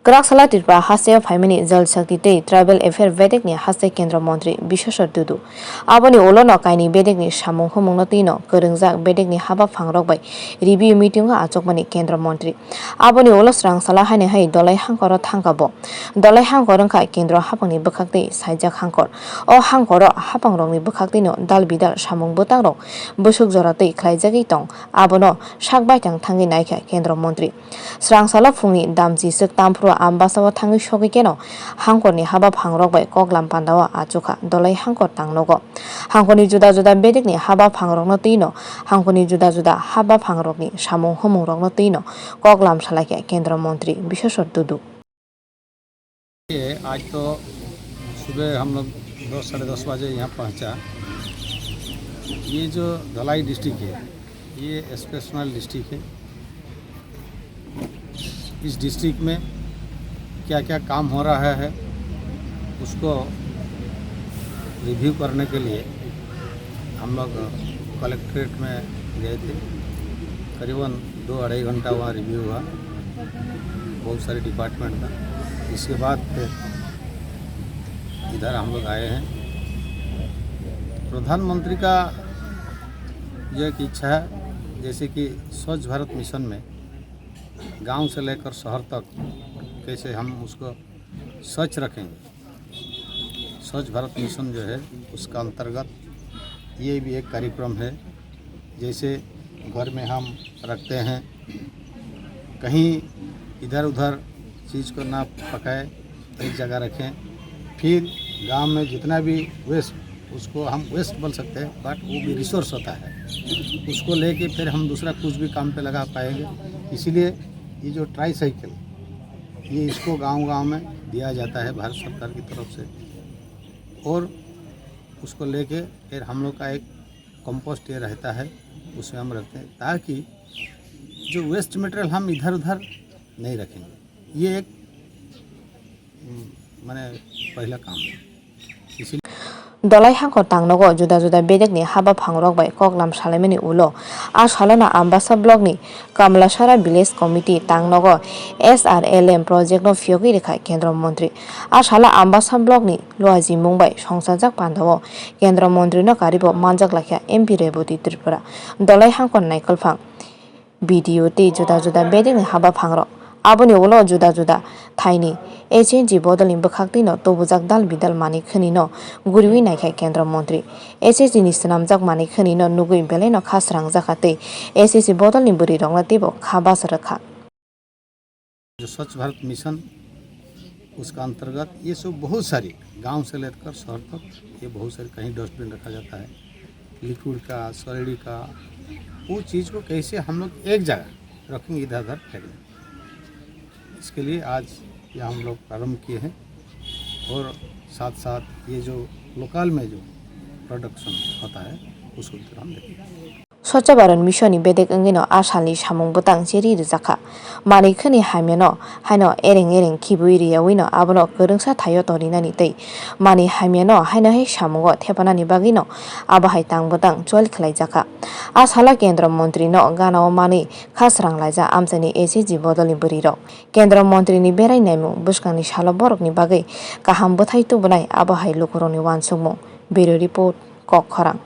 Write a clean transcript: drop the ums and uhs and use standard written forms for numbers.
Karaksala Tirpa Haseo Faimini Jal Shakti Tei Tribal Affair Vedek ni Hase Kendra Mantri Bishosor Dudu. Aboni Olono Kaini Bedek ni Samung Humung Tino Kerengjak Bedek ni Haba Phangrok bai review meeting ga achokmani Kendra Mantri. Aboni Olos Rang Sala Haine Hai Dolai Hangkor Thangkabo. Dolai Hangkor Kai Kendra Hapangni Bekhakte Saijak Hangkor. O Hangkor Hapangrok ni Bekhakte no Dal Bidal Samung Botangrok Busuk Jorate Khlaijagi Tong. Abono Sakbai Tang Thangi Naikha Kendra Mantri. Srang Sala Phungni Damji Sek Tampro Ambasawa Thangi Shogi Keno Hangkorni Haba Phangrok bai Koklam Pandawa Achuka Dolai Hangkor Tangnogo Hangkorni Juda Juda Bedekni Haba Phangrok no Tino Hangkorni Juda Juda Haba Phangrokni Samung Humungrok no Tino Koklam Salake Kendra Mantri Bishosor Dudu आज तो सुबह हम लोग 10-10:30 बजे यहाँ पहुँचा। ये जो धलाई डिस्ट्रिक्ट है ये एक्सेप्शनल डिस्ट्रिक्ट है। इस डिस्ट्रिक्ट में क्या क्या काम हो रहा है उसको रिव्यू करने के लिए हम लोग कलेक्ट्रेट में गए थे। करीबन 2-2.5 घंटा वहाँ रिव्यू हुआ बहुत सारे डिपार्टमेंट का। इसके बाद फिर इधर हम लोग आए हैं। प्रधानमंत्री का यह एक इच्छा है जैसे कि स्वच्छ भारत मिशन में गांव से लेकर शहर तक कैसे हम उसको स्वच्छ रखेंगे। स्वच्छ भारत मिशन जो है उसका अंतर्गत ये भी एक कार्यक्रम है। जैसे घर में हम रखते हैं कहीं इधर उधर चीज़ को ना पकाए एक जगह रखें। फिर गांव में जितना भी वेस्ट उसको हम वेस्ट बोल सकते हैं बट वो भी रिसोर्स होता है। उसको लेके फिर हम दूसरा कुछ भी काम पे लगा पाएंगे। इसीलिए ये जो ट्राई साइकिल ये इसको गांव-गांव में दिया जाता है भारत सरकार की तरफ से और उसको लेके फिर हम लोग का एक कंपोस्ट ये रहता है उसमें हम रखते हैं ताकि जो वेस्ट मटेरियल हम इधर उधर नहीं रखेंगे। ये एक माने पहला काम है। इसीलिए Dolai Hangkor Tangnogo Juda Juda Bedekni Haba Phangrok bai Koklam Salemani Ulo A Salona Ambasa Blogni Kamlasara Village Committee Tangnogo SRLM Project no Fyogi Rekha Kendra Mantri A Sala Ambasa Blogni Loaji Mumbai Songsajak Pandawo Kendra Mantri no Karibo Manjak Lakha MP Reboti Tripura Dolai Hangkor Naikal Phang Video te Juda Juda Bedekni Haba Phangrok Aboni Ulo Juda Juda Thaini HNG Bodolin Bekhakti no Tobujak Dal Bidal Mani Khani no Gurwi Naikha Kendra Mantri SSC ni Snamjak Mani Khani no Nugui Bele no Khasrang Jakate SSC Bodolin Buri Rongla Tebo Khabas Rakha जो स्वच्छ Bharat mission उसका अंतर्गत ये सब बहुत सारी गांव से लेकर शहर तक ये बहुत सारी कहीं डस्टबिन रखा जाता है लिक्विड का सॉलिड का वो चीज़ को कैसे हम लोग एक जगह रखेंगे इधर उधर फेंकेंगे। इसके लिए आज ये हम लोग प्रारंभ किए हैं और साथ साथ ये जो लोकल में जो प्रोडक्शन होता है उसको हम देखेंगे। Swachh Bharat Mission ni Bedek Angino Asali Samung Butang Jeri Rizaka Mani Khani Haimeno Haino Ering Kibuiri Wino Abono Kerengsa Tayo Torinani Tei Mani Haimeno Haino He Samungo Tepanani Bagino Abahai Tang Butang Joel Klaijaka Ashala Kendra Mantri no Gana Mani Khasrang Laja Amsani SSG Bodolin Buriro Kendra Mantri ni Berai Nemu Buskani Shala Borok ni Bagai Kaham Buthai Tubunai Abahai Lukuroni Wan Sumung Bureau Report Kok Khorang